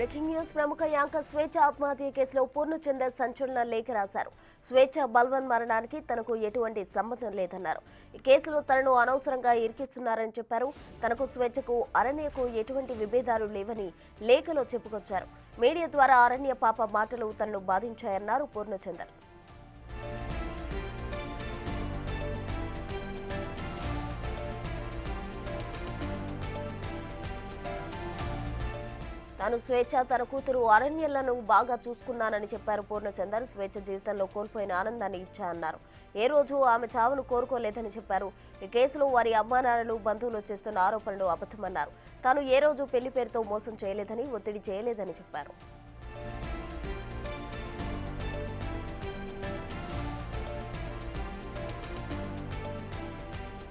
Breaking news ప్రముఖ anchor స్వేచ్ఛ ఆత్మహత్య కేసులో పూర్ణచందర్ సంచలన లేఖ రాశారు. స్వేచ్ఛ బల్వన్ మరణానికి తనకు ఎటువంటి సంబంధం లేదన్నారు. ఈ కేసులో తనను అనవసరంగా ఇరికిస్తున్నారని చెప్పారు. తనకు స్వేచ్ఛకు అరణ్యకు ఎటువంటి విభేదాలు లేవని లేఖలో చెప్పుకొచ్చారు. మీడియా ద్వారా అరణ్య పాప మాటలు తనను బాధించాయన్నారు పూర్ణచందర్. తాను స్వేచ్ఛ తన కూతురు అరణ్యలను బాగా చూసుకున్నానని చెప్పారు పూర్ణచందర్. స్వేచ్ఛ జీవితంలో కోల్పోయిన ఆనందాన్ని ఇచ్చా అన్నారు. ఏ రోజు ఆమె చావును కోరుకోలేదని చెప్పారు. ఈ కేసులో వారి అమ్మానాన్నలు బంధువులు చేస్తున్న ఆరోపణలు అబద్ధమన్నారు. తాను ఏ రోజు పెళ్లి పేరుతో మోసం చేయలేదని, ఒత్తిడి చేయలేదని చెప్పారు.